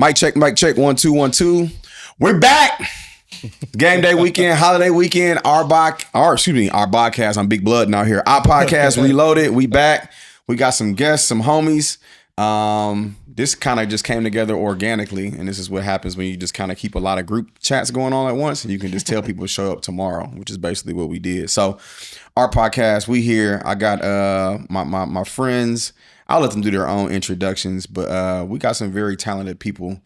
Mic check, 1 2 1 2. We're back. Game day weekend, holiday weekend. Our podcast. I'm Big Blood out here. Our podcast reloaded. We back. We got some guests, some homies. This kind of just came together organically, and this is what happens when you just kind of keep a lot of group chats going on at once, and you can just tell people to show up tomorrow, which is basically what we did. So, our podcast, we here. I got my friends. I'll let them do their own introductions, but we got some very talented people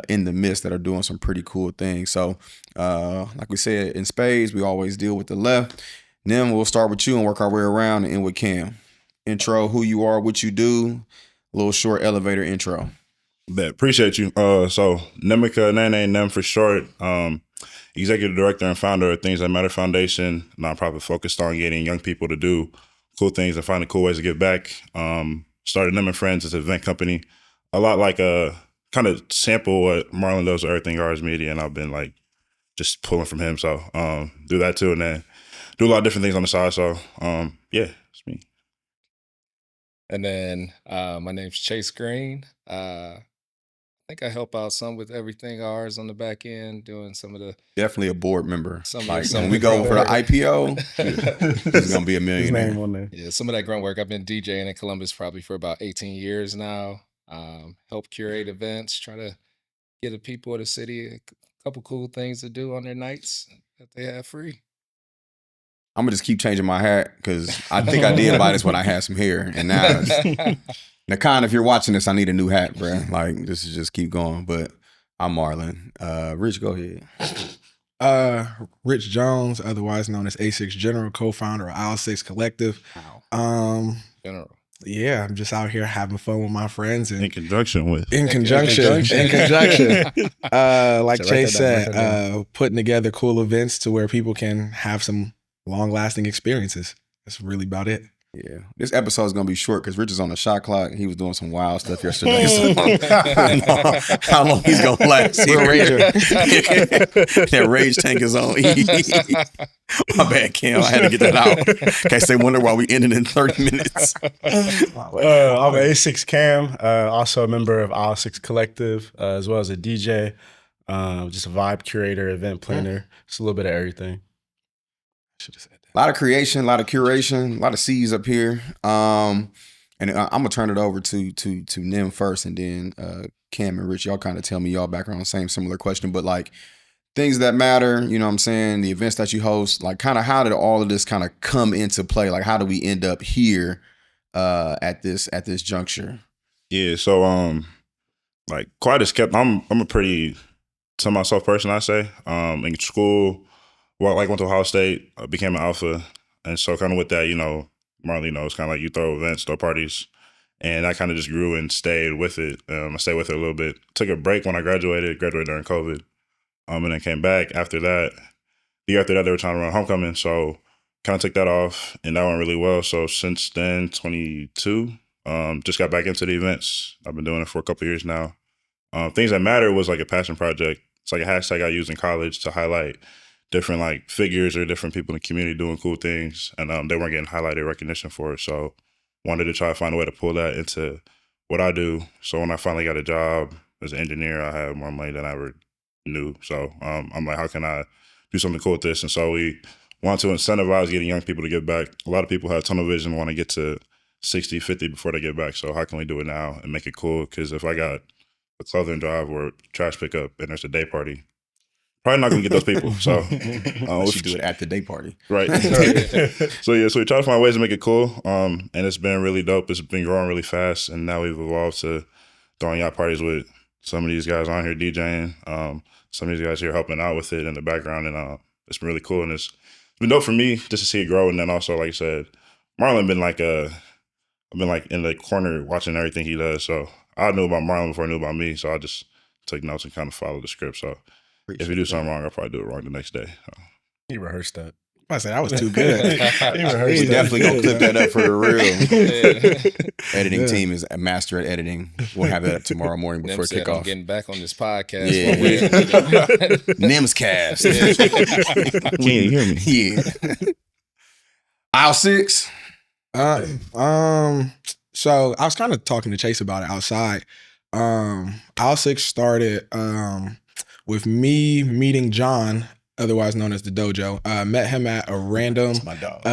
in the midst that are doing some pretty cool things. So, like we said, in spades, we always deal with the left. Then we'll start with you and work our way around and end with Cam. Intro, who you are, what you do, a little short elevator intro. Appreciate you. So, Nemika, Nene, Nem for short, executive director and founder of Things That Matter Foundation, nonprofit focused on getting young people to do cool things and finding cool ways to give back. Started Nem and Friends as an event company, a lot like a kind of sample what Marlon does with Everything Ours Media, and I've been like just pulling from him. So do that too, and then do a lot of different things on the side. So yeah, it's me. And then my name's Chase Green. I think I help out some with Everything Ours on the back end, doing some of the Definitely a board member. Some when we go for the IPO, he's gonna be a millionaire. His name on there. Yeah, some of that grunt work. I've been DJing in Columbus probably for about 18 years now. Help curate events, try to get the people of the city a couple cool things to do on their nights that they have free. I'm gonna just keep changing my hat because I think I did buy this when I had some hair, and now Nakan, if you're watching this, I need a new hat, bro. Like this is just keep going. But I'm Marlon. Rich, go ahead. Rich Jones, otherwise known as A6 General, co-founder of Aisle 6 Collective. General. Yeah, I'm just out here having fun with my friends and In conjunction with. like Chase said, putting together cool events to where people can have some long-lasting experiences. That's really about it. Yeah, this episode is gonna be short because Rich is on the shot clock. He was doing some wild stuff yesterday. So how long he's gonna last? That rage tank is on. My bad, Cam. I had to get that out. In case they wonder why we ended in 30 minutes. I'm A6 Cam, also a member of Aisle 6 Collective, as well as a DJ, just a vibe curator, event planner, just a little bit of everything. Should have said that. A lot of creation, a lot of curation, a lot of C's up here. And I'm gonna turn it over to Nim first, and then Cam and Rich, y'all kind of tell me y'all background, similar question, but like things that matter, you know what I'm saying, the events that you host, like kind of how did all of this kind of come into play? Like how do we end up here at this juncture? Yeah, so like quite a skeptic. I'm a pretty to myself person, I say. In school, went to Ohio State, became an alpha, and so kind of with that, Marley knows, kind of like you throw events, throw parties, and I kind of just grew and stayed with it. I stayed with it a little bit. Took a break when I graduated during COVID, and then came back after that. The year after that, they were trying to run homecoming, so kind of took that off, and that went really well. So since then, 22, just got back into the events. I've been doing it for a couple of years now. Things That Matter was like a passion project. It's like a hashtag I used in college to highlight different like figures or different people in the community doing cool things, and they weren't getting highlighted recognition for it. So wanted to try to find a way to pull that into what I do. So when I finally got a job as an engineer, I had more money than I ever knew. So I'm like, how can I do something cool with this? And so we want to incentivize getting young people to give back. A lot of people have tunnel vision, want to get to 60, 50 before they get back. So how can we do it now and make it cool? Because if I got a clothing drive or trash pickup and there's a day party, probably not gonna get those people. So we should do it at the day party. Right. So we try to find ways to make it cool. And it's been really dope. It's been growing really fast. And now we've evolved to throwing yacht parties with some of these guys on here DJing. Some of these guys here helping out with it in the background. And it's been really cool. And it's been dope for me just to see it grow. And then also, like I said, Marlon been I've been like in the corner watching everything he does. So I knew about Marlon before I knew about me. So I just take notes and kind of follow the script. So if you do something wrong, I'll probably do it wrong the next day. So. He rehearsed that. I said that was too good. He rehearsed We that. definitely gonna clip that up for the real. Editing team is a master at editing. We'll have that up tomorrow morning before Said, I'm kickoff. getting back on this podcast. Yeah. Nim's cast. Can you hear me? Yeah. Aisle 6. So I was kind of talking to Chase about it outside. Aisle 6 started with me meeting John, otherwise known as the Dojo. Met him at a random, That's my dog.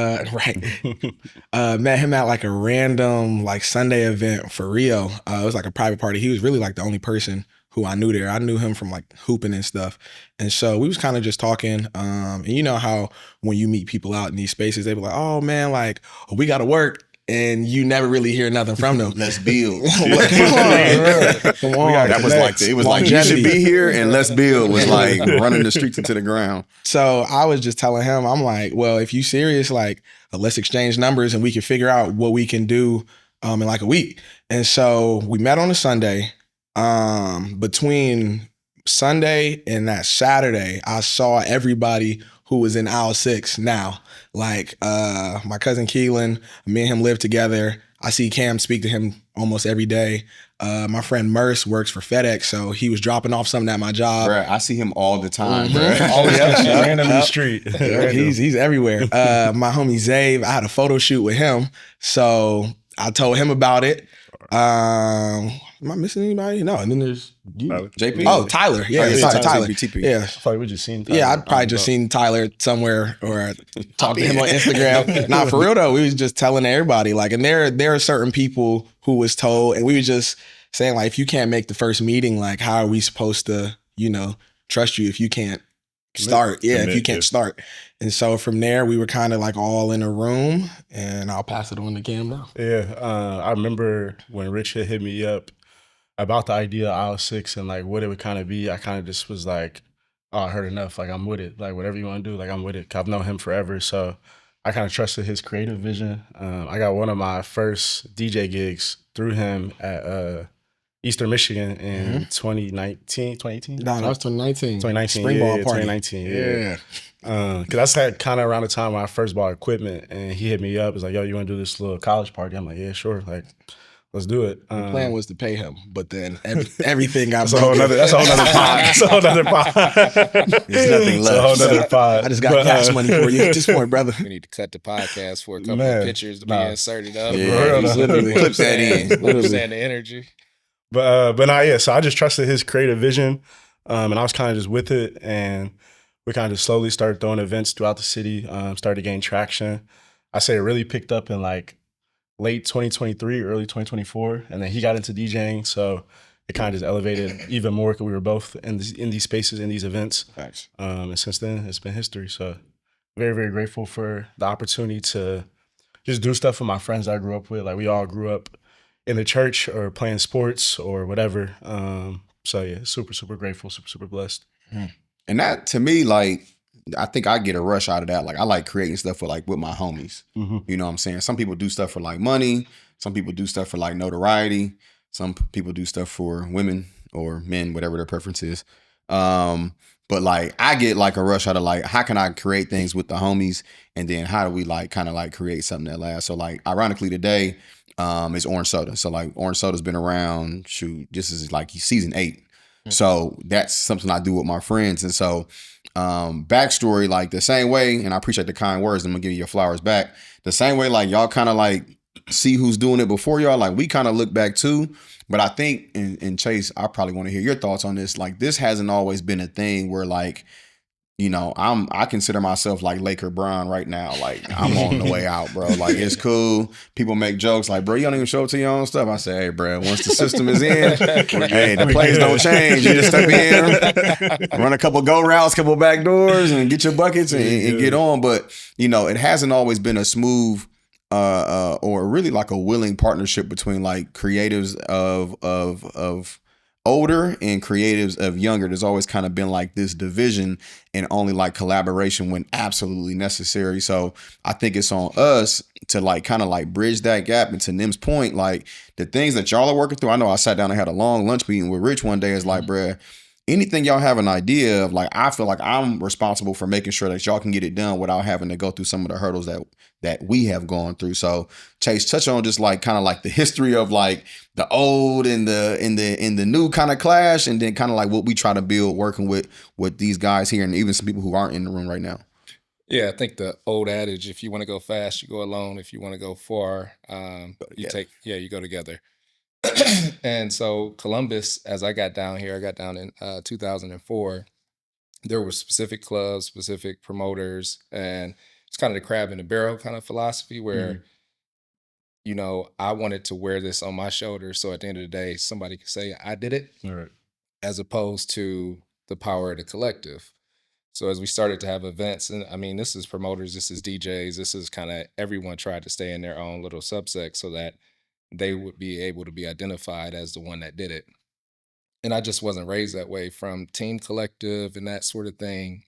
met him at like a random like Sunday event for Rio. It was like a private party. He was really like the only person who I knew there. I knew him from like hooping and stuff. And so we was kind of just talking. And you know how when you meet people out in these spaces, they be like, oh man, like we got to work. And you never really hear nothing from them. Let's build. Come on. That was like it was like you should be here and let's build was like running the streets into the ground. So I was just telling him, I'm like, well, if you serious, like let's exchange numbers and we can figure out what we can do in like a week. And so we met on a Sunday. Between Sunday and that Saturday, I saw everybody who was in aisle 6 now. Like my cousin Keelan, me and him live together. I see Cam, speak to him almost every day. My friend Merce works for FedEx, so he was dropping off something at my job. Bruh, I see him all the time, Mhm. bruh. Oh yeah, random in the street. He's everywhere. My homie Zave, I had a photo shoot with him, so I told him about it. Am I missing anybody? No. And then there's you. Tyler. JP? Oh, Tyler. Yeah, Tyler. TP. Yeah. I thought we just seen. Yeah, I'd probably just seen Tyler somewhere or talked to him on Instagram. Nah, for real though, we was just telling everybody like, and there are certain people who was told, and we was just saying like, if you can't make the first meeting, like, how are we supposed to, trust you if you can't start? Yeah, if you can't start. And so from there, we were kind of like all in a room, and I'll pass it on to Cam now. Yeah, I remember when Rich had hit me up about the idea of aisle 6 and like what it would kind of be. I kind of just was like, oh, I heard enough. Like I'm with it. Like whatever you want to do, like I'm with it. I've known him forever, so I kind of trusted his creative vision. I got one of my first DJ gigs through him at Eastern Michigan in 2018? No, that was 2019. 2019, Spring ball party. 2019, yeah. Because that's kind of around the time when I first bought equipment, and he hit me up. He's like, yo, you want to do this little college party? I'm like, yeah, sure. Like, let's do it. The plan was to pay him, but then everything got that's a whole nother pod. That's a whole nother pod. There's nothing left. That's a whole nother pod. I just got gas money for you at this point, brother. We need to cut the podcast for a couple of pictures to be inserted up. Yeah, literally clip that in. Understand the energy. But nah, yeah. So I just trusted his creative vision, and I was kind of just with it, and we kind of just slowly started throwing events throughout the city. Started to gain traction. I say it really picked up in like late 2023, early 2024, and then he got into DJing, so it kind of just elevated even more because we were both in these spaces, in these events. Thanks. And since then, it's been history. So very, very grateful for the opportunity to just do stuff with my friends I grew up with. Like we all grew up in the church or playing sports or whatever. So yeah, super, super grateful, super, super blessed. And that to me, like, I think I get a rush out of that. Like I like creating stuff with my homies. Mm-hmm. You know what I'm saying? Some people do stuff for like money. Some people do stuff for like notoriety. Some people do stuff for women or men, whatever their preference is. But like I get like a rush out of like, how can I create things with the homies? And then how do we like kind of like create something that lasts? So like ironically today, is Orange Soda. So like Orange Soda's been around, this is like season 8. So that's something I do with my friends. And so backstory, like the same way, and I appreciate the kind words, I'm gonna give you your flowers back. The same way, like y'all kind of like see who's doing it before y'all, like we kind of look back too. But I think, and Chase, I probably want to hear your thoughts on this. Like this hasn't always been a thing where like, I consider myself like Laker Brown right now. Like I'm on the way out, bro. Like it's cool. People make jokes like, bro, you don't even show up to your own stuff. I say, hey, bro, once the system is in, hey, the plays don't change. You just step in, run a couple go routes, couple back doors, and get your buckets and get on. But it hasn't always been a smooth or really like a willing partnership between like creatives of older and creatives of younger. There's always kind of been like this division and only like collaboration when absolutely necessary. So I think it's on us to like kind of like bridge that gap. And to Nim's point, like the things that y'all are working through, I know I sat down and had a long lunch meeting with Rich one day. It's like, bruh, anything y'all have an idea of, like, I feel like I'm responsible for making sure that y'all can get it done without having to go through some of the hurdles that we have gone through. So Chase, touch on just like kind of like the history of like the old and the new kind of clash, and then kind of like what we try to build working with these guys here and even some people who aren't in the room right now. Yeah, I think the old adage, if you want to go fast, you go alone. If you want to go far, you go together. And so Columbus, as I got down here, I got down in 2004. There were specific clubs, specific promoters, and it's kind of the crab in the barrel kind of philosophy where, I wanted to wear this on my shoulder. So at the end of the day, somebody could say I did it, All right. as opposed to the power of the collective. So as we started to have events, and I mean, this is promoters, this is DJs, this is kind of everyone tried to stay in their own little subsect so that they would be able to be identified as the one that did it. And I just wasn't raised that way from team collective and that sort of thing.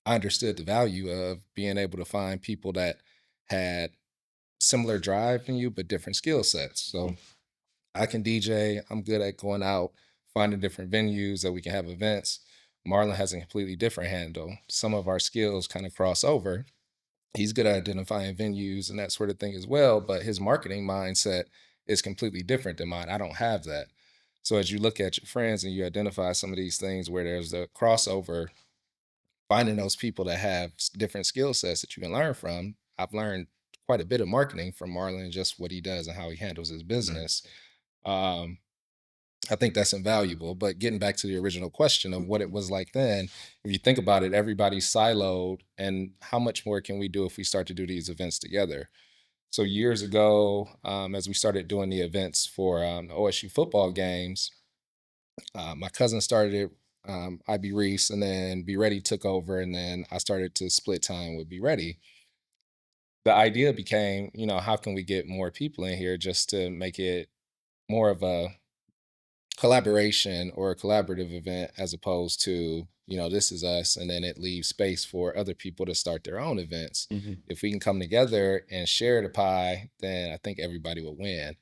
I understood the value of being able to find people that had similar drive than you, but different skill sets. So I can DJ. I'm good at going out, finding different venues that we can have events. Marlon has a completely different handle. Some of our skills kind of cross over. He's good at identifying venues and that sort of thing as well, but his marketing mindset is completely different than mine. I don't have that. So as you look at your friends and you identify some of these things where there's a crossover, finding those people that have different skill sets that you can learn from. I've learned quite a bit of marketing from Marlon, just what he does and how he handles his business. Um, I think that's invaluable. But getting back to the original question of what it was like then, if you think about it, everybody's siloed, and how much more can we do if we start to do these events together? So years ago, as we started doing the events for the OSU football games, my cousin started it, IB Reese, and then Be Ready took over, and then I started to split time with Be Ready. The idea became, how can we get more people in here just to make it more of a collaboration or a collaborative event as opposed to, this is us, and then it leaves space for other people to start their own events. If we can come together and share the pie, then I think everybody will win.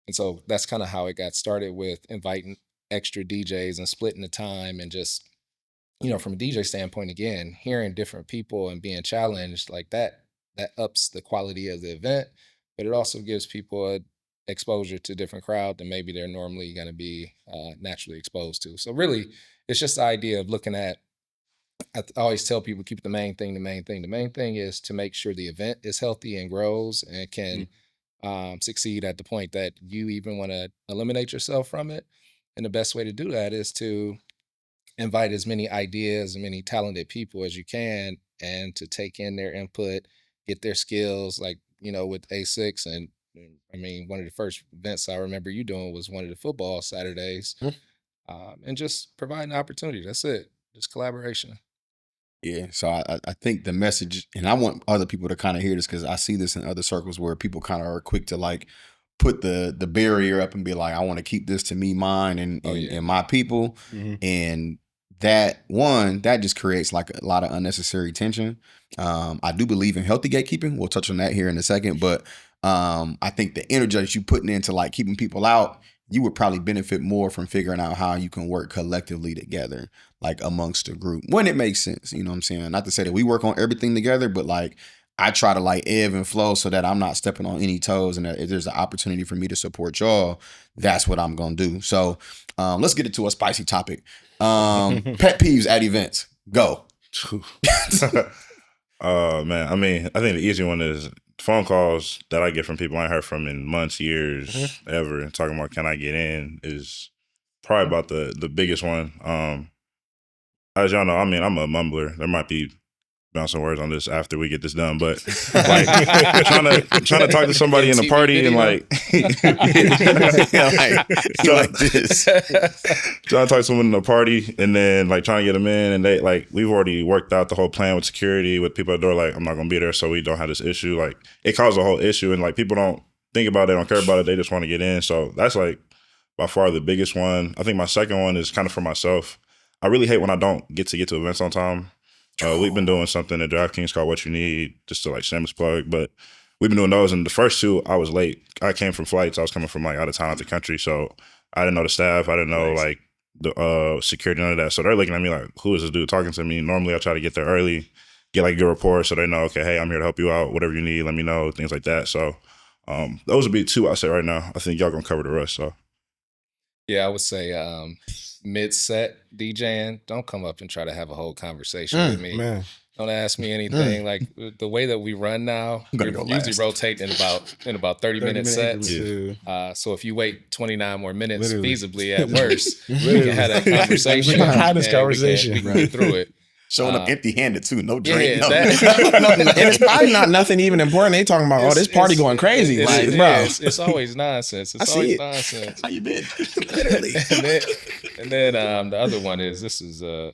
And so that's kind of how it got started, with inviting extra DJs and splitting the time, and just, from a DJ standpoint, again, hearing different people and being challenged like that ups the quality of the event, but it also gives people a exposure to different crowd than maybe they're normally going to be naturally exposed to. So really, it's just the idea of looking at, I always tell people, keep the main thing the main thing. The main thing is to make sure the event is healthy and grows and can succeed at the point that you even want to eliminate yourself from it. And the best way to do that is to invite as many ideas and many talented people as you can, and to take in their input, get their skills, like, with A6. And I mean, one of the first events I remember you doing was one of the football Saturdays, and just providing opportunity. That's it. Just collaboration. Yeah, so I think the message, and I want other people to kind of hear this because I see this in other circles where people kind of are quick to like put the barrier up and be like, I want to keep this to me, mine, and my people, and that just creates like a lot of unnecessary tension. I do believe in healthy gatekeeping. We'll touch on that here in a second, but I think the energy that you putting into like keeping people out, you would probably benefit more from figuring out how you can work collectively together, like amongst a group when it makes sense. You know what I'm saying? Not to say that we work on everything together, but like I try to like ebb and flow so that I'm not stepping on any toes, and that if there's an opportunity for me to support y'all, that's what I'm gonna do. So let's get into a spicy topic. Pet peeves at events. Go. Man, I mean, I think the easy one is phone calls that I get from people I ain't heard from in months, years, ever, and talking about, can I get in, is probably about the biggest one. As y'all know, I mean, I'm a mumbler. There might be bouncing words on this after we get this done, but like trying to talk to somebody in a party and like, like this, trying to talk to someone in a party and then like trying to get them in, and they like, we've already worked out the whole plan with security, with people at the door, like, I'm not gonna be there, so we don't have this issue. Like, it caused a whole issue, and like people don't think about it, don't care about it, they just want to get in. So that's like by far the biggest one. I think my second one is kind of for myself. I really hate when I don't get to events on time. We've been doing something at DraftKings called What You Need, just to like shameless plug, but we've been doing those, and the first two, I was late. I came from flights. I was coming from like out of town, out the country, so I didn't know the staff. I didn't know like the security, none of that. So they're looking at me like, who is this dude talking to me? Normally I try to get there early, get like a good rapport so they know, okay, hey, I'm here to help you out. Whatever you need, let me know, things like that. So those would be two I say right now. I think y'all gonna cover the rest. So Yeah, I would say mid-set DJing, don't come up and try to have a whole conversation with me. Man. Don't ask me anything. Like the way that we run now, gonna we go usually last. rotate in about 30-minute sets. So if you wait 29 more minutes, Literally. feasibly at worst, we Literally. can have that conversation. We can have this and conversation. We can get through it. Showing up empty-handed too, no drink. Yeah, no. And it's probably not nothing even important. They talking about, this party going crazy. Like, bro. It's always nonsense. It's see always it. nonsense. How you been? Literally. And then the other one is, this is a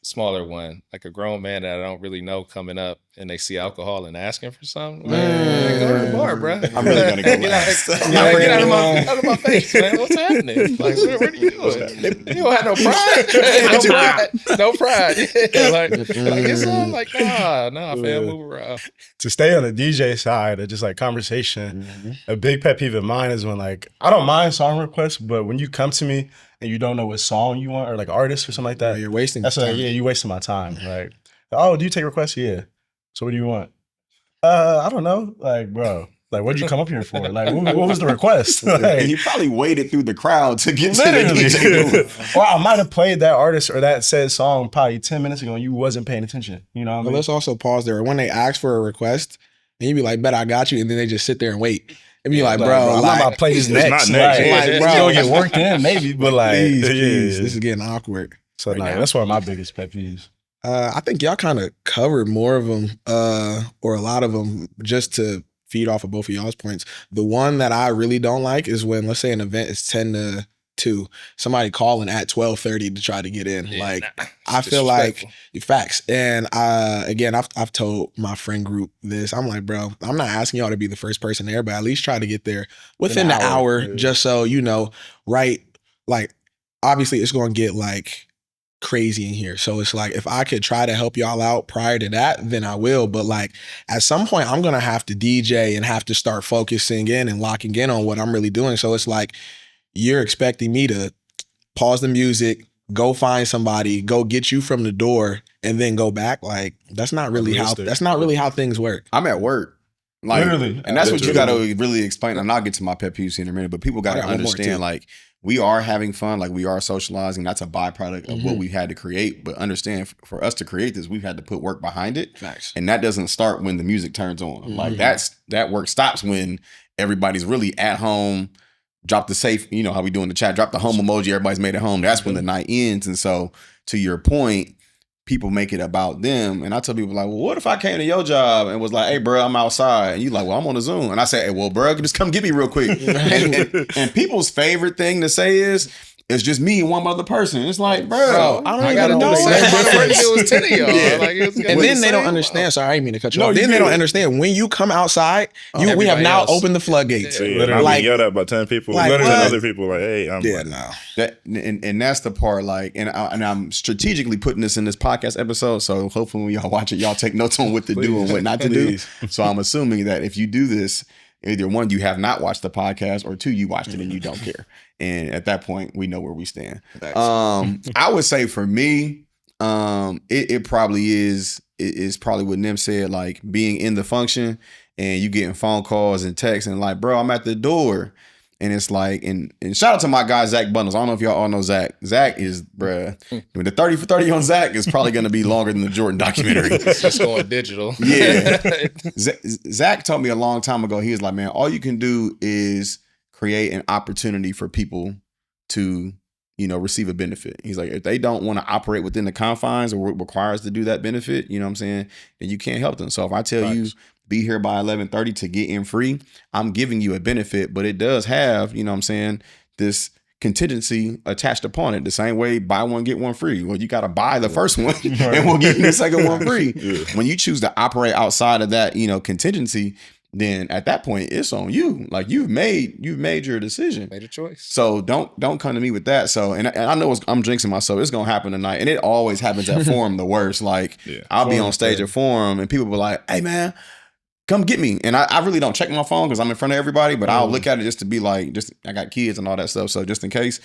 smaller one, like a grown man that I don't really know coming up, and they see alcohol and asking for something. Like, man, go to the bar, bro. I'm really gonna go last. Get out of my face, man. What's happening? Like, what are you doing? You don't have no pride. No pride. Yeah, like it's like nah, fam, move around. To stay on the DJ side of just like conversation, a big pet peeve of mine is when like I don't mind song requests, but when you come to me and you don't know what song you want or like artist or something like that, You're wasting that's time. like, yeah, you wasting my time. Like, oh, do you take requests? Yeah. So what do you want? I don't know. Like, bro, like what'd you come up here for? Like, what was the request? And Like, he probably waded through the crowd to get to the literally. DJ booth. Or I might have played that artist or that said song probably 10 minutes ago and you wasn't paying attention. You know what I But mean? let's also pause there. When they ask for a request, and you be like, bet I got you, and then they just sit there and wait. And be like, bro, I'm not about to play this It's next. not next. Like, Like, bro. you gonna get worked in, maybe, but like, please, yeah. please, this is getting awkward. So nah, that's one of my biggest pet peeves. I think y'all kind of covered more of them, or a lot of them, just to feed off of both of y'all's points. The one that I really don't like is when, let's say, an event is 10 to 2, somebody calling at 12:30 to try to get in. I feel like facts. And again, I've told my friend group this. I'm like, bro, I'm not asking y'all to be the first person there, but at least try to get there within the hour, just so you know, right? Like, obviously, it's gonna get like crazy in here. So it's like, if I could try to help y'all out prior to that, then I will. But like, at some point, I'm gonna have to DJ and have to start focusing in and locking in on what I'm really doing. So it's like, you're expecting me to pause the music, go find somebody, go get you from the door, and then go back. Like, that's not really how things work. I'm at work. Like, Literally. and that's what you Literally. got to really explain. And I'll get to my pet peeves in a minute, but people got to I got one more, too. understand, like, we are having fun, like we are socializing. That's a byproduct of what we've had to create. But understand, for us to create this, we've had to put work behind it. Facts. And that doesn't start when the music turns on. Like, that work stops when everybody's really at home. Drop the safe, you know how we do in the chat, drop the home emoji, everybody's made it home. That's when the night ends. And so, to your point, people make it about them. And I tell people, like, well, what if I came to your job and was like, hey, bro, I'm outside. And you like, well, I'm on the Zoom. And I say, hey, well, bro, just come get me real quick. and people's favorite thing to say is, it's just me and one other person. It's like, bro, I don't even know. It was 10 of y'all. Yeah. Like, it was And then they don't understand. Sorry, I didn't mean to cut you off. Then you they don't good. understand. When you come outside, we have Everybody now else. opened the floodgates. So, yeah, Literally. I'm Like, being yelled at by 10 people, like, 10 what? other people, like, hey, I'm yeah, no. That and that's the part, like, and I'm strategically putting this in this podcast episode, so hopefully when y'all watch it, y'all take notes on what to do and what not to do. So I'm assuming that if you do this, either one, you have not watched the podcast, or two, you watched it and you don't care. And at that point, we know where we stand. I would say for me, it probably is probably what Nim said, like being in the function and you getting phone calls and texts and like, bro, I'm at the door. And it's like, and shout out to my guy, Zach Bundles. I don't know if y'all all know Zach. Zach is, bruh, the 30 for 30 on Zach is probably going to be longer than the Jordan documentary. It's just going digital. Yeah. Zach told me a long time ago, he was like, man, all you can do is create an opportunity for people to, you know, receive a benefit. He's like, if they don't want to operate within the confines or what requires to do that benefit, you know what I'm saying, then you can't help them. So if I tell you, be here by 11:30 to get in free, I'm giving you a benefit, but it does have, you know what I'm saying, this contingency attached upon it. The same way, buy one, get one free. Well, you got to buy the first one and we'll give you the second one free. Yeah. When you choose to operate outside of that, you know, contingency, then at that point it's on you. Like you've made your decision. Made a choice. So don't come to me with that. So and I know I'm jinxing myself. It's gonna happen tonight, and it always happens at Forum the worst. Like I'll be on stage at Forum, and people be like, "Hey man, come get me." And I really don't check my phone because I'm in front of everybody, but I'll look at it just to be like, just I got kids and all that stuff, so just in case.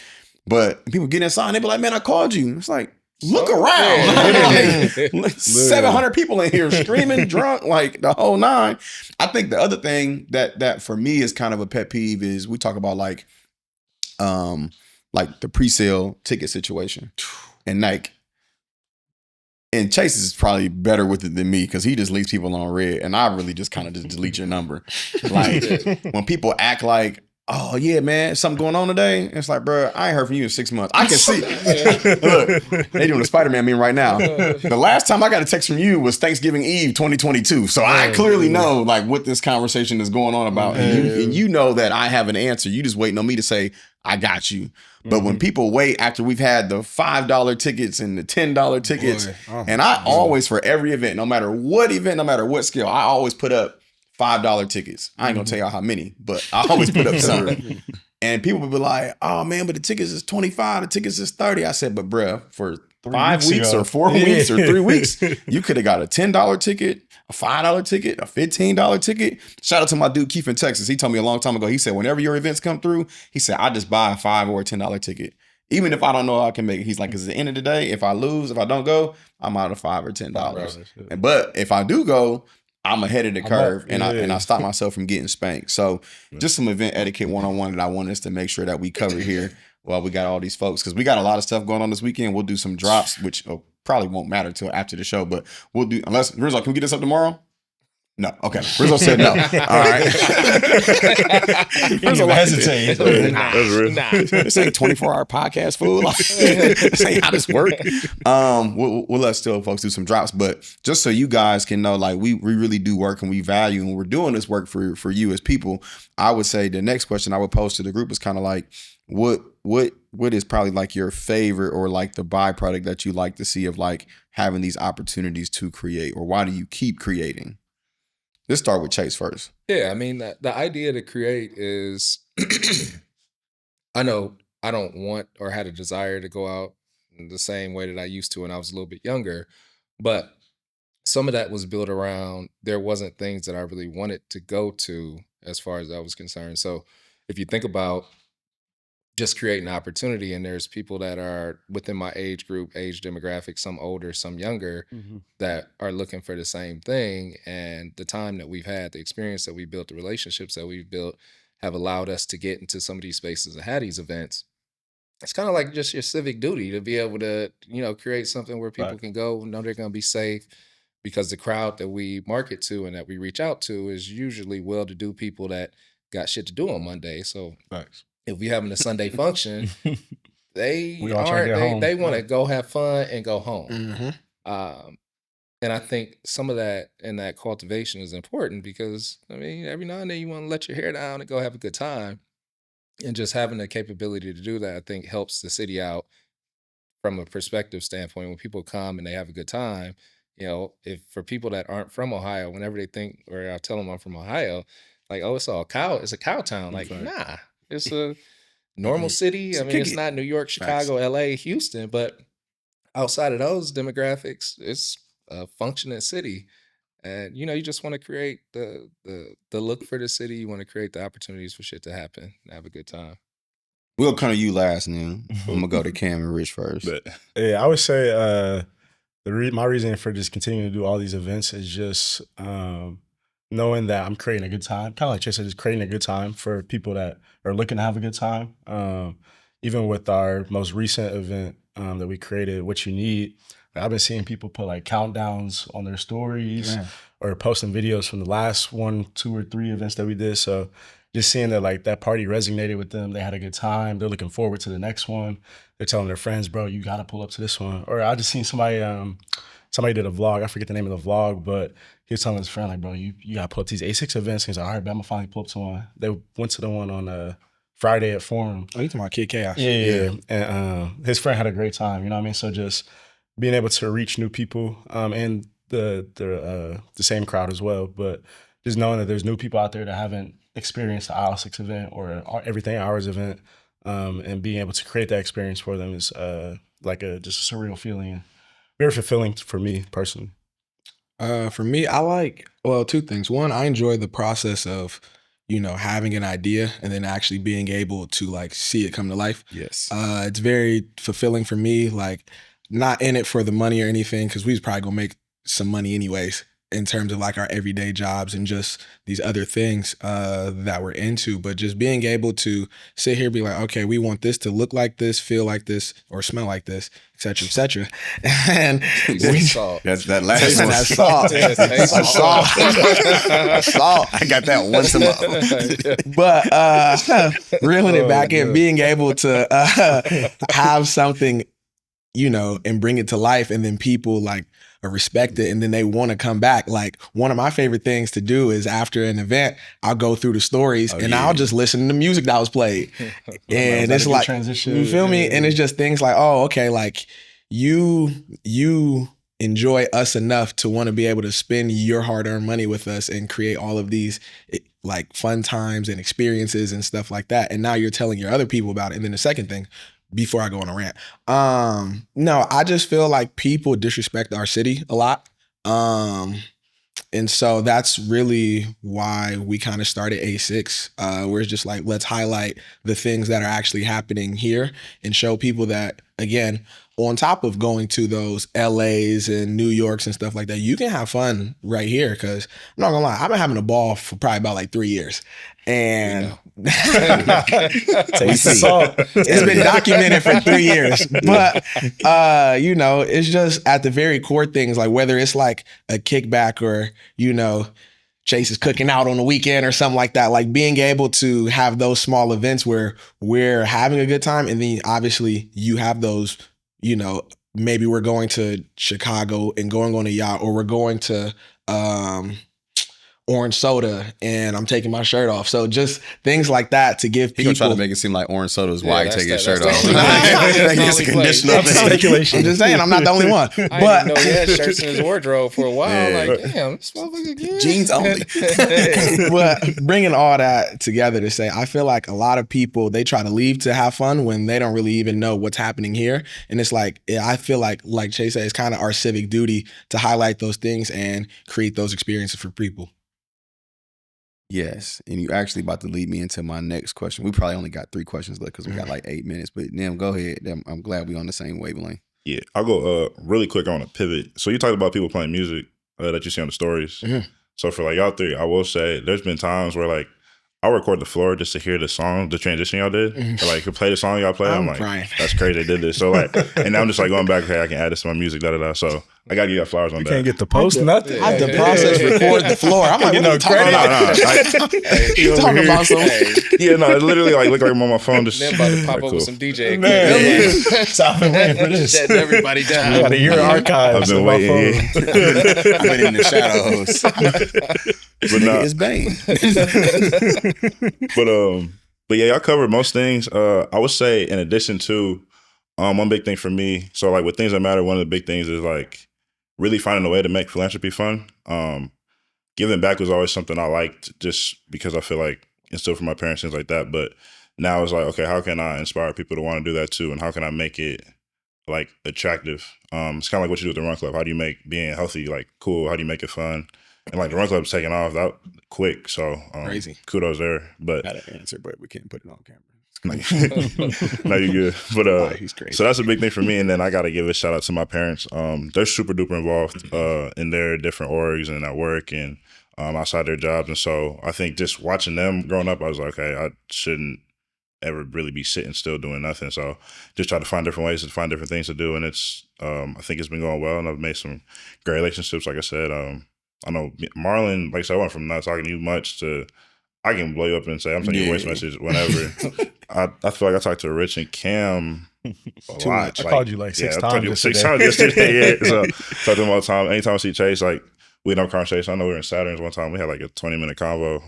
But people get inside and they be like, "Man, I called you." It's like, look around. Like, 700 people in here screaming, drunk, like the whole nine. I think the other thing that for me is kind of a pet peeve is we talk about like the pre-sale ticket situation. And like And Chase is probably better with it than me because he just leaves people on red, and I really just kind of just delete your number. Like when people act like, "Oh yeah, man, something going on today," it's like, bro, I ain't heard from you in 6 months. I can see. Look, they doing a Spider-Man meme right now. The last time I got a text from you was Thanksgiving Eve 2022, so I clearly know like what this conversation is going on about, and you know that I have an answer. You just waiting on me to say I got you. But when people wait after we've had the $5 tickets and the $10 tickets, and I always, for every event, no matter what event, no matter what scale, I always put up $5 tickets. I ain't gonna tell y'all how many, but I always put up some. And people would be like, "Oh man, but the tickets is 25, the tickets is 30." I said, "But bruh, for 5 weeks or 4 weeks or 3 weeks, you could have got a $10 ticket, a $5 ticket, a $15 ticket." Shout out to my dude Keith in Texas. He told me a long time ago. He said, "Whenever your events come through," he said, "I just buy a $5 or a $10 ticket, even if I don't know I can make it." He's like, "Because at the end of the day, if I lose, if I don't go, I'm out of $5 or $10. But if I do go, I'm ahead of the curve, and I stop myself from getting spanked." So just some event etiquette 101 that I want us to make sure that we cover here while we got all these folks, because we got a lot of stuff going on this weekend. We'll do some drops, which probably won't matter till after the show, but we'll do, unless Rizzo, can we get this up tomorrow? No. Okay. Rizzo said no. All right. Rizzo hesitate. Nah. This ain't 24-hour podcast, fool. Like, this ain't how this work. We'll let still folks do some drops, but just so you guys can know, like we really do work and we value, and we're doing this work for you as people. I would say the next question I would pose to the group is kind of like, what is probably like your favorite or like the byproduct that you like to see of like having these opportunities to create, or why do you keep creating? Let's start with Chase first. Yeah, I mean, the idea to create is, I know I don't want or had a desire to go out in the same way that I used to when I was a little bit younger, but some of that was built around, there wasn't things that I really wanted to go to as far as I was concerned. So if you think about just creating opportunity, and there's people that are within my age group, age demographic, some older, some younger, that are looking for the same thing, and the time that we've had, the experience that we built, the relationships that we've built have allowed us to get into some of these spaces and have these events. It's kind of like just your civic duty to be able to, create something where people can go, know they're going to be safe, because the crowd that we market to and that we reach out to is usually well-to-do people that got shit to do on Monday. So if we having a Sunday function, they want to go have fun and go home. And I think some of that and that cultivation is important, because I mean, every now and then you want to let your hair down and go have a good time, and just having the capability to do that, I think, helps the city out from a perspective standpoint. When people come and they have a good time, if for people that aren't from Ohio, whenever they think, or I tell them I'm from Ohio, like, oh, it's a cow town. Like, nah. It's a normal city. I mean, it's not New York, Chicago, LA, Houston, but outside of those demographics, it's a functioning city. And you just want to create the look for the city. You want to create the opportunities for shit to happen and have a good time. We'll come to you last, now. I'm gonna go to Cam and Rich first. Yeah, I would say my reason for just continuing to do all these events is just knowing that I'm creating a good time. Kind of like Chase said, just creating a good time for people that are looking to have a good time. Even with our most recent event that we created, What You Need, I've been seeing people put like countdowns on their stories or posting videos from the last 1, 2, or 3 events that we did. So just seeing that like that party resonated with them, they had a good time, they're looking forward to the next one. They're telling their friends, "Bro, you got to pull up to this one." Or I just seen somebody did a vlog. I forget the name of the vlog, but he was telling his friend, like, "Bro, you got to pull up to these A6 events." And he's like, "All right, but I'm going to finally pull up to one." They went to the one on Friday at Forum. Oh, you talking about Kid Chaos? Yeah. And his friend had a great time, you know what I mean? So just being able to reach new people and the same crowd as well, but just knowing that there's new people out there that haven't experienced the Aisle 6 event or Everything Hours event, and being able to create that experience for them is just a surreal feeling. Very fulfilling for me personally. For me, I like, 2 things. One, I enjoy the process of, having an idea and then actually being able to like see it come to life. Yes. It's very fulfilling for me, like not in it for the money or anything, because we was probably gonna make some money anyways. in terms of like our everyday jobs and just these other things that we're into. But just being able to sit here and be like, okay, we want this to look like this, feel like this, or smell like this, et cetera, et cetera. And Taste salt. That's that last one. that's salt. Taste That's salt. That's salt. I got that once a month. But reeling it back in, good. being able to have something, you know, and bring it to life, and then people like respect it, and then they want to come back. Like one of my favorite things to do is after an event, I'll go through the stories and I'll just listen to the music that was played. And it's like, transition. you feel me? And it's just things like, oh, okay, like you enjoy us enough to want to be able to spend your hard-earned money with us and create all of these like fun times and experiences and stuff like that. And now you're telling your other people about it. And then the second thing, before I go on a rant, no, I just feel like people disrespect our city a lot. And so that's really why we kind of started A6. We're just like, let's highlight the things that are actually happening here and show people that, again, on top of going to those LAs and New Yorks and stuff like that, you can have fun right here. Because I'm not gonna lie, I've been having a ball for probably about like 3 years. And it's been documented for 3 years. But, you know, it's just at the very core things, like whether it's like a kickback or, you know, Chase is cooking out on the weekend or something like that, like being able to have those small events where we're having a good time. And then obviously you have those, you know, maybe we're going to Chicago and going on a yacht, or we're going to orange soda and I'm taking my shirt off. So just things like that to give He people. gonna try to make it seem like orange soda is why he that's take his that- shirt that's off. that- It's a conditional That's thing. speculation. I'm just saying, I'm not the only one. I didn't But know he had shirts in his wardrobe for a while. Yeah. Like, damn, this motherfucker again. Jeans only. but bringing all that together to say, I feel like a lot of people, they try to leave to have fun when they don't really even know what's happening here. And it's like, I feel like Chase said, it's kind of our civic duty to highlight those things and create those experiences for people. Yes, and you actually about to lead me into my next question. We probably only got 3 questions left because we got like 8 minutes. But Nim, go ahead. I'm glad we on the same wavelength. Yeah, I'll go really quick on a pivot. So you talked about people playing music that you see on the stories. Mhm. So for like y'all three, I will say there's been times where like I'll record the floor just to hear the song, the transition y'all did. Mhm. Or, like to play the song y'all play. I'm I'm like, crying. that's crazy they did this. So like, and now I'm just like going back, okay, I can add this to my music, da-da-da. So I gotta give y'all flowers on You that. can't get the post, nothing. I had to process record the floor. I'm like, Get what are you no talking credit. about? No, You talking about some? yeah, no, it literally like look like I'm on my phone just Then about to pop Alright, up cool. with some DJ Man, equipment. so I've been waiting for this. Shutting everybody I down. got a year archives. I've been on my waiting, phone. I've been in the shadows. But nah. It's Bane. But yeah, y'all covered most things. I would say in addition to one big thing for me, so like with things that matter, one of the big things is like really finding a way to make philanthropy fun. Giving back was always something I liked just because I feel like instilled from my parents, things like that. But now it's like, okay, how can I inspire people to want to do that too? And how can I make it like attractive? It's kind of like what you do with the Run Club. How do you make being healthy like cool? How do you make it fun? And like the Run Club's taking off that quick. So Crazy. kudos there. But Got an answer, but we can't put it on camera. no, you're good. But He's crazy. so that's a big thing for me. And then I got to give a shout out to my parents. They're super duper involved in their different orgs and at work and outside their jobs. And so I think just watching them growing up, I was like, okay, I shouldn't ever really be sitting still doing nothing. So just try to find different ways to find different things to do. And it's, I think it's been going well. And I've made some great relationships. Like I said, I know Marlon, like I said, I went from not talking to you much to I can blow you up and say, I'm sending you a voice message whenever. I feel like I talked to Rich and Cam a Too lot. much. I called you like 6 I talked to you times 6 yesterday. times yesterday. Yeah. So talk to him all the time. Anytime I see Chase, like we had no conversation. I know we were in Saturn's one time. We had like a 20-minute convo.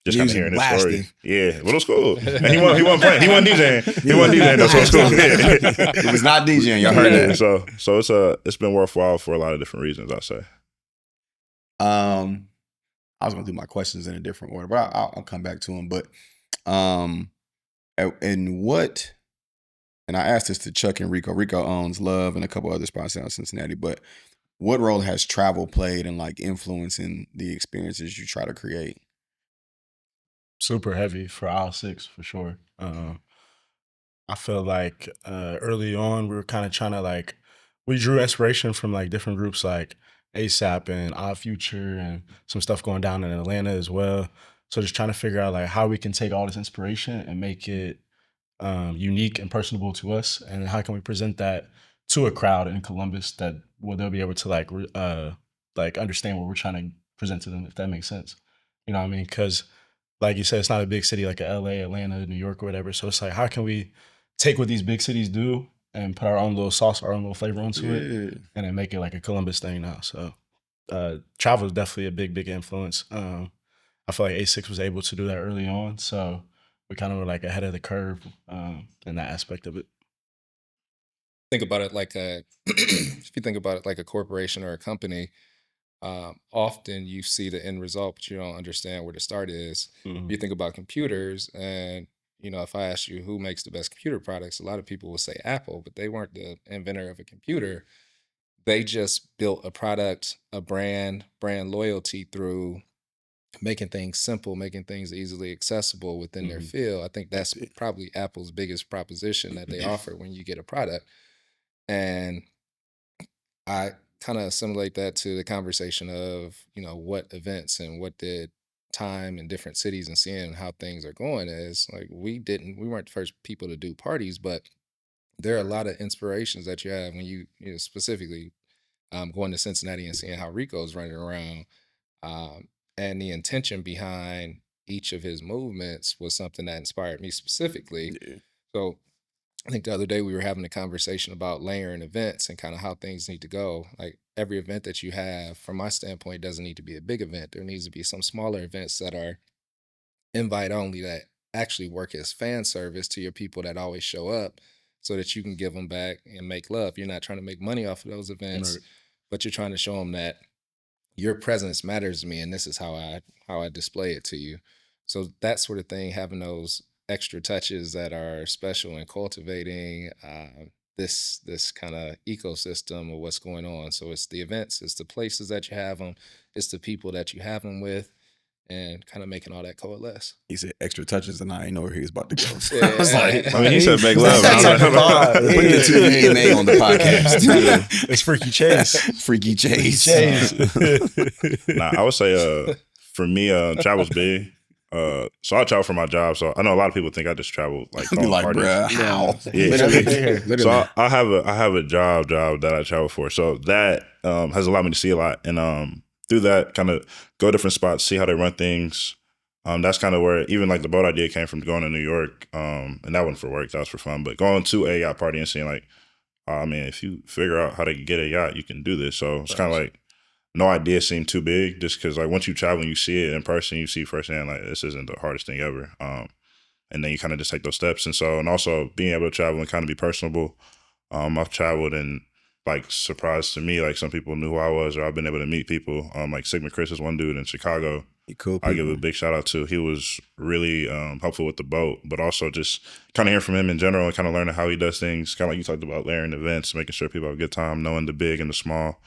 Just kind of Music hearing his blasting. story. Yeah, but it was cool. And he wasn't playing. He wasn't DJing. He wasn't DJing. That's what's cool. Yeah. It was not DJing. Y'all heard Yeah, that. so it's been worthwhile for a lot of different reasons, I say. I was gonna do my questions in a different order, but I'll come back to them. But and what? And I asked this to Chuck and Rico. Rico owns Love and a couple other spots out in Cincinnati. But what role has travel played in like influencing the experiences you try to create? Super heavy for aisle 6 for sure. I feel like early on we were kind of trying to like we drew inspiration from like different groups like ASAP and Odd Future and some stuff going down in Atlanta as well. So just trying to figure out like how we can take all this inspiration and make it unique and personable to us, and how can we present that to a crowd in Columbus that they'll be able to like understand what we're trying to present to them, if that makes sense. You know what I mean? Because like you said, it's not a big city like a LA, Atlanta, New York, or whatever. So it's like, how can we take what these big cities do and put our own little sauce, our own little flavor onto it, and then make it like a Columbus thing now? So travel is definitely a big influence. I feel like A6 was able to do that early on, so we kind of were like ahead of the curve in that aspect of it. Think about it like if you think about it like a corporation or a company, often you see the end result, but you don't understand where the start is. Mhm. You think about computers, and if I ask you who makes the best computer products, a lot of people will say Apple, but they weren't the inventor of a computer. They just built a product, a brand loyalty through making things simple, making things easily accessible within their Mhm. field. I think that's probably Apple's biggest proposition that they offer when you get a product. And I kind of assimilate that to the conversation of, what events and what did time in different cities and seeing how things are going is like we weren't the first people to do parties, but there are a lot of inspirations that you have when you specifically going to Cincinnati and seeing how Rico's running around. Um, and the intention behind each of his movements was something that inspired me specifically. Yeah. So I think the other day we were having a conversation about layering events and kind of how things need to go. Like every event that you have, from my standpoint, doesn't need to be a big event. There needs to be some smaller events that are invite only that actually work as fan service to your people that always show up so that you can give them back and make love. You're not trying to make money off of those events, Right. but you're trying to show them that your presence matters to me and this is how I display it to you. So that sort of thing, having those extra touches that are special and cultivating this kind of ecosystem of what's going on. So it's the events, it's the places that you have them, it's the people that you have them with, and kind of making all that coalesce. He said extra touches, and I ain't know where he was about to go. So Yeah. I was like, I mean, he said make love. That's I was that like, type of vibe. put the two AMA on the podcast. It's Freaky Chase. Freaky Chase. Nah, I would say for me, travel's big. So I travel for my job. So I know a lot of people think I just travel like Be going like, parties. bruh, how? Yeah. Literally. So I have a job that I travel for. So that has allowed me to see a lot, and through that, kind of go different spots, see how they run things. That's kind of where even like the boat idea came from, going to New York, and that wasn't for work, that was for fun. But going to a yacht party and seeing like, I mean, if you figure out how to get a yacht, you can do this. So it's kind of like no idea seemed too big, just because like once you travel and you see it in person, you see firsthand like this isn't the hardest thing ever. And then you kind of just take those steps. And so, and also being able to travel and kind of be personable. I've traveled and like surprised to me, like some people knew who I was, or I've been able to meet people. Like Sigma Chris is one dude in Chicago. Cool. I give a big shout out to. He was really helpful with the boat, but also just kind of hearing from him in general and kind of learning how he does things. Kind of like you talked about, layering events, making sure people have a good time, knowing the big and the small,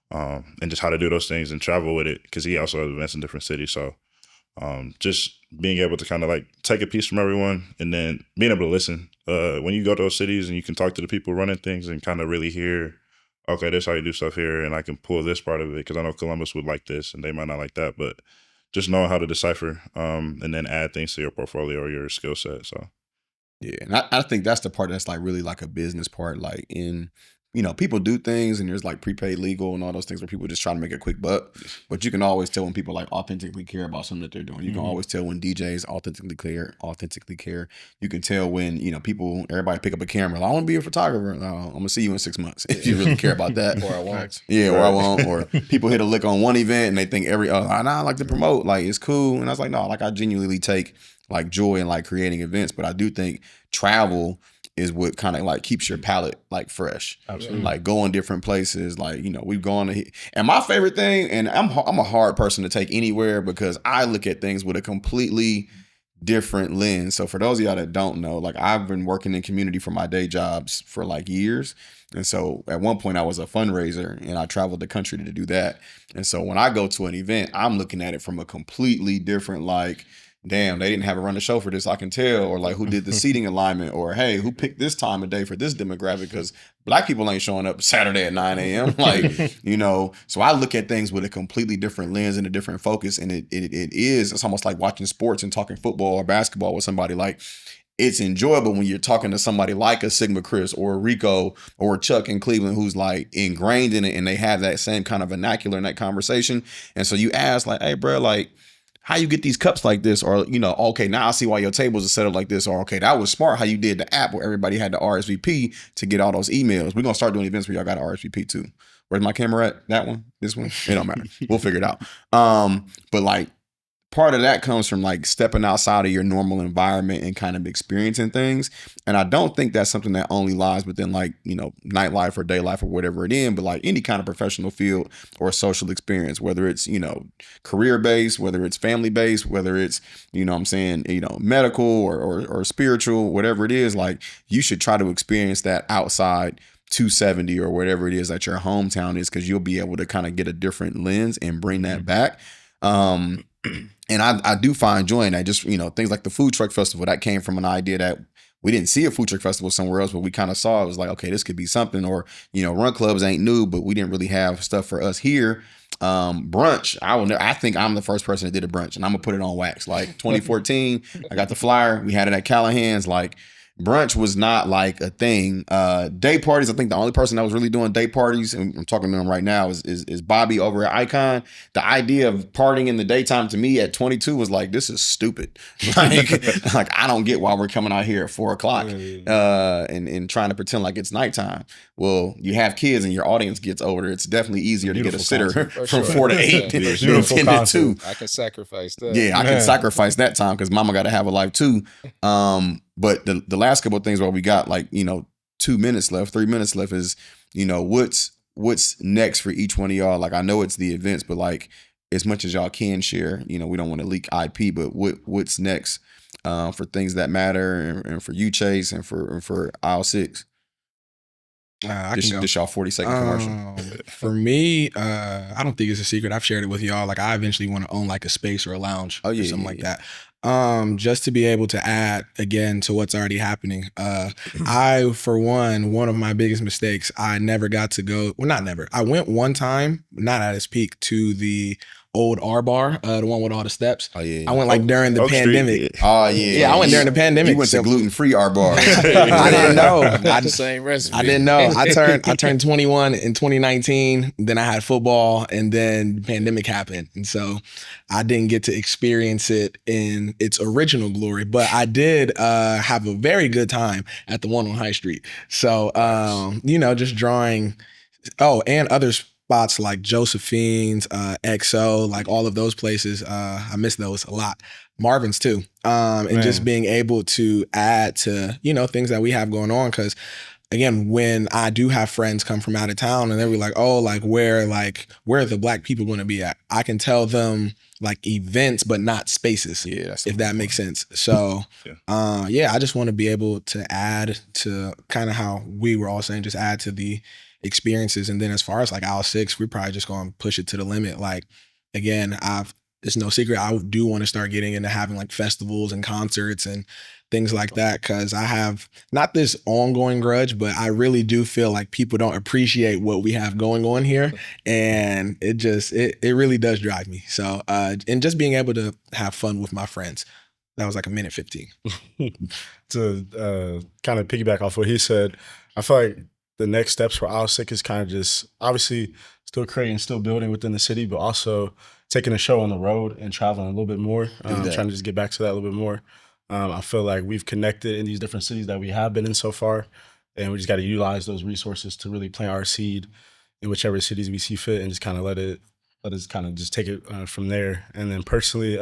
and just how to do those things and travel with it. Because he also has events in different cities, so just being able to kind of like take a piece from everyone and then being able to listen. When you go to those cities and you can talk to the people running things and kind of really hear, okay, this is how you do stuff here, and I can pull this part of it because I know Columbus would like this and they might not like that, but just knowing how to decipher and then add things to your portfolio or your skill set. So Yeah, and I think that's the part that's like really like a business part. Like in, people do things and there's like prepaid legal and all those things where people just try to make a quick buck. But you can always tell when people like authentically care about something that they're doing. You can always tell when DJs authentically care. You can tell when, everybody pick up a camera. Like, I want to be a photographer. I'm going to see you in 6 months if you really care about that. Or I won't. Yeah, or I won't. Or people hit a lick on one event and they think I like to promote. Like, it's cool. And I was like, no, like I genuinely take like joy in like creating events. But I do think travel is what kind of like keeps your palate like fresh. Absolutely. Like going different places. Like, we've gone to, and my favorite thing, and I'm a hard person to take anywhere because I look at things with a completely different lens. So for those of y'all that don't know, like I've been working in community for my day jobs for like years. And so at one point I was a fundraiser and I traveled the country to do that. And so when I go to an event, I'm looking at it from a completely different, like, damn, they didn't have a run the show for this, I can tell. Or like who did the seating alignment, or hey, who picked this time of day for this demographic because Black people ain't showing up Saturday at 9 a.m. Like, you know, so I look at things with a completely different lens and a different focus. And it's almost like watching sports and talking football or basketball with somebody. Like, it's enjoyable when you're talking to somebody like a Sigma Chris or a Rico or a Chuck in Cleveland who's like ingrained in it and they have that same kind of vernacular in that conversation. And so you ask like, hey, bro, like, how you get these cups like this? Or, you know, okay, now I see why your tables are set up like this. Or, okay, that was smart how you did the app where everybody had to RSVP to get all those emails. We're going to start doing events where y'all got to RSVP too. Where's my camera at? That one? This one? It don't matter. We'll figure it out. But like, part of that comes from like stepping outside of your normal environment and kind of experiencing things. And I don't think that's something that only lies within like, you know, nightlife or day life or whatever it is, but like any kind of professional field or social experience, whether it's, you know, career based, whether it's family based, whether it's, you know what I'm saying, you know, medical or spiritual, whatever it is, like you should try to experience that outside 270 or whatever it is that your hometown is, because you'll be able to kind of get a different lens and bring that back. And I do find joy in that. Just, you know, things like the food truck festival, that came from an idea that we didn't see a food truck festival somewhere else, but we kind of saw it was like, okay, this could be something. Or, you know, run clubs ain't new, but we didn't really have stuff for us here. Brunch, I think I'm the first person that did a brunch, and I'm gonna put it on wax. Like 2014, I got the flyer. We had it at Callahan's. Like, brunch was not like a thing. Day parties, I think the only person that was really doing day parties, and I'm talking to him right now, is Bobby over at Icon. The idea of partying in the daytime to me at 22 was like, this is stupid. Like I don't get why we're coming out here at 4:00 and trying to pretend like it's nighttime. Well, you have kids and your audience gets older. It's definitely easier to get a sitter from 4 to 8 than 10 to 2. I can sacrifice that. Yeah, I can sacrifice that time because mama got to have a life too. But the last couple of things where we got like, you know, 2 minutes left, 3 minutes left is, you know, what's next for each one of y'all? Like, I know it's the events, but like as much as y'all can share, you know, we don't want to leak IP, but what's next for things that matter and for you, Chase, and for aisle 6? This y'all 40-second commercial. For me, I don't think it's a secret. I've shared it with y'all. Like, I eventually want to own like a space or a lounge or something like that. Just to be able to add again to what's already happening. I, for one of my biggest mistakes, I never got to go. Well, not never. I went one time, not at its peak, to the old R bar, the one with all the steps. Oh yeah. I went like during the pandemic. Oh yeah. Yeah, I went during the pandemic. You went to gluten-free R bar. I didn't know. Not the same recipe. I didn't know. I turned 21 in 2019. Then I had football, and then the pandemic happened, and so I didn't get to experience it in its original glory. But I did have a very good time at the one on High Street. So you know, just drawing. Oh, and other spots like Josephine's, XO, like all of those places. I miss those a lot. Marvin's too. And just being able to add to, you know, things that we have going on. Cause again, when I do have friends come from out of town and they'll be like, oh, like where are the Black people going to be at? I can tell them like events, but not spaces. Yeah, if that makes sense. So, I just want to be able to add to kind of how we were all saying, just add to the experiences. And then as far as like aisle 6, we're probably just going to push it to the limit. Like, again, it's no secret, I do want to start getting into having like festivals and concerts and things like that, because I have not this ongoing grudge, but I really do feel like people don't appreciate what we have going on here, and it really does drive me. So and just being able to have fun with my friends. That was like a minute 15. To kind of piggyback off what he said, I feel like the next steps for aisle 6 is kind of just obviously still creating, still building within the city, but also taking a show on the road and traveling a little bit more. Trying to just get back to that a little bit more. I feel like we've connected in these different cities that we have been in so far, and we just got to utilize those resources to really plant our seed in whichever cities we see fit, and just kind of let us kind of just take it from there. And then personally,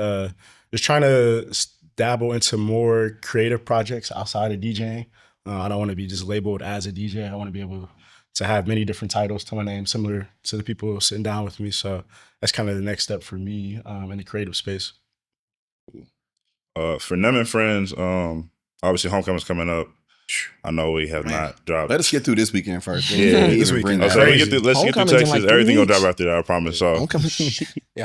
just trying to dabble into more creative projects outside of DJing. I don't want to be just labeled as a DJ. I want to be able to have many different titles to my name, similar to the people sitting down with me. So that's kind of the next step for me in the creative space. For them and friends, obviously homecoming's coming up. I know we have not dropped. Let us get through this weekend first. Yeah, this weekend. Let's get through Texas. Like Everything will drop after that, I promise. So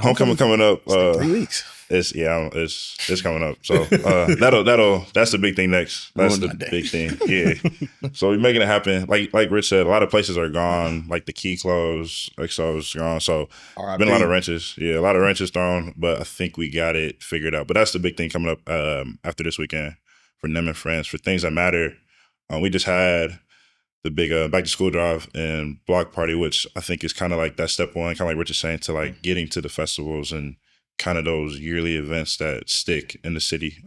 homecoming coming up. 3 weeks. it's coming up. So that's the big thing next. That's the big thing. Yeah. So we're making it happen. Like Rich said, a lot of places are gone. Like the Key closed, XO's gone. So been a lot of wrenches. Yeah, a lot of wrenches thrown, but I think we got it figured out. But that's the big thing coming up after this weekend for them and friends for things that matter. We just had the big back to school drive and block party, which I think is kind of like that step one, kind of like Rich is saying, to like getting to the festivals and kind of those yearly events that stick in the city.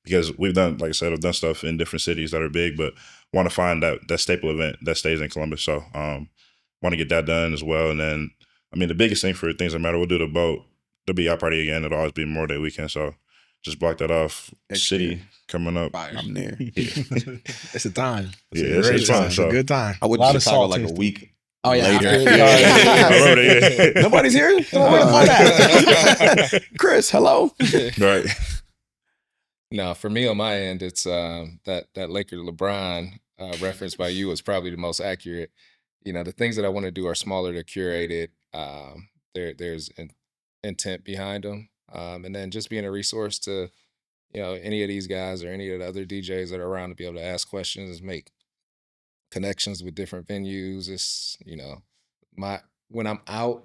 Because we've done, like I said, I've done stuff in different cities that are big, but want to find that staple event that stays in Columbus. So want to get that done as well. And then, I mean, the biggest thing for things that matter, we'll do the boat. There'll be our party again. It'll always be Memorial Day weekend. So just block that off. City coming up. I'm there. It's a time. It's fun. It's a good time. I went to Chicago like a week. Oh yeah, later. Nobody's here. Chris, hello. Right. No, for me on my end, it's that Laker LeBron reference by you is probably the most accurate. The things that I want to do are smaller, they're curated. There's intent behind them, and then just being a resource to any of these guys or any of the other DJs that are around to be able to ask questions, make connections with different venues. It's when I'm out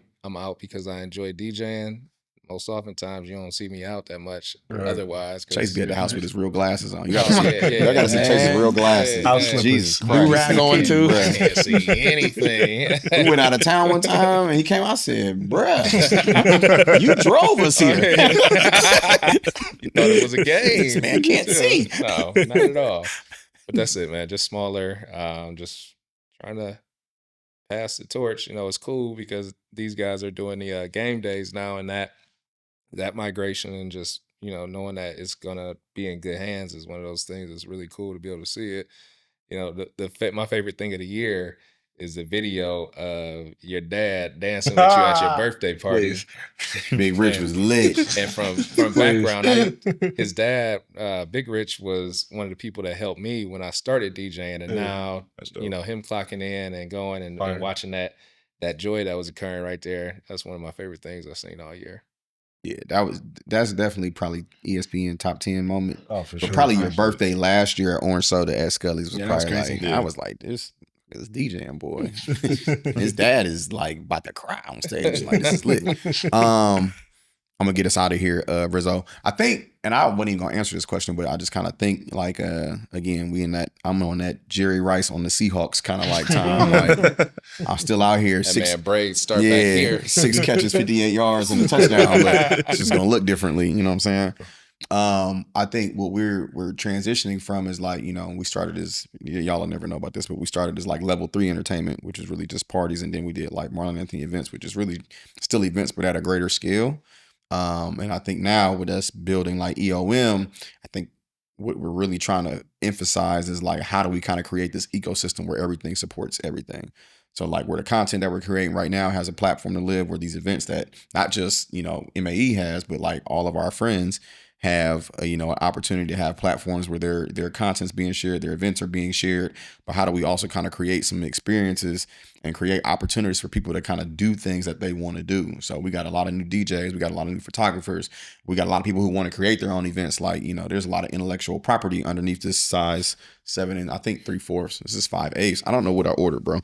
because I enjoy DJing. Most oftentimes you don't see me out that much otherwise. Chase be at the house with his real glasses on. You gotta see Chase's real glasses. Jesus Christ. Rag going too. Can't see anything. We went out of town one time and he came out and said, bruh, you drove us here. You thought it was a game. This man can't see. No, not at all. But that's it, man. Just smaller. Just trying to pass the torch. It's cool because these guys are doing the game days now, and that migration and just knowing that it's gonna be in good hands is one of those things that's really cool to be able to see it. My favorite thing of the year is the video of your dad dancing with you at your birthday party. Big Rich was lit. And from background, his dad, Big Rich, was one of the people that helped me when I started DJing, and now him clocking in and going and watching that joy that was occurring right there. That's one of my favorite things I've seen all year. Yeah, that's definitely probably ESPN top 10 moment. Oh, for but sure. Probably your birthday last year at Orange Soda at Scully's was probably crazy. I was like, this DJing boy. His dad is like about to cry on stage. Like, this is lit. I'm gonna get us out of here, Rizzo. I think, and I wasn't even gonna answer this question, but I just kind of think like, again, I'm on that Jerry Rice on the Seahawks kind of like time. Like, I'm still out here. That man Braid start back here. 6 catches, 58 yards, and a touchdown. But it's just gonna look differently. You know what I'm saying? I think what we're transitioning from is like, we started as, y'all will never know about this, but we started as like level 3 entertainment, which is really just parties, and then we did like Marlon Anthony events, which is really still events but at a greater scale. And I think now with us building like EOM, I think what we're really trying to emphasize is like, how do we kind of create this ecosystem where everything supports everything? So like where the content that we're creating right now has a platform to live, where these events that not just, MAE has, but like all of our friends have an opportunity to have platforms where their content's being shared, their events are being shared. But how do we also kind of create some experiences and create opportunities for people to kind of do things that they want to do? So we got a lot of new DJs, we got a lot of new photographers, we got a lot of people who want to create their own events. Like, there's a lot of intellectual property underneath this size 7 and I think 3/4. This is 5/8. I don't know what I ordered, bro.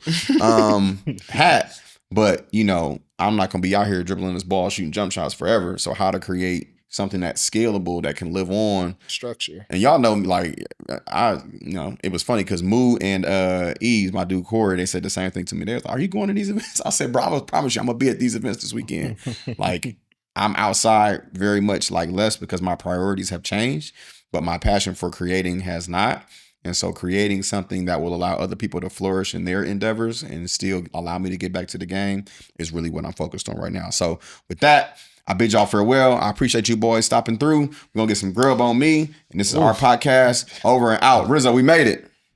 Hat. But, I'm not gonna be out here dribbling this ball, shooting jump shots forever. So how to create something that's scalable, that can live on structure. And y'all know, like, it was funny because Moo and Ease, my dude Corey, they said the same thing to me. They was like, "Are you going to these events?" I said, "Bro, I promise you, I'm gonna be at these events this weekend." Like, I'm outside very much like less because my priorities have changed, but my passion for creating has not. And so creating something that will allow other people to flourish in their endeavors and still allow me to get back to the game is really what I'm focused on right now. So with that, I bid y'all farewell. I appreciate you boys stopping through. We're going to get some grub on me. And this is our podcast. Over and out. Rizzo, we made it.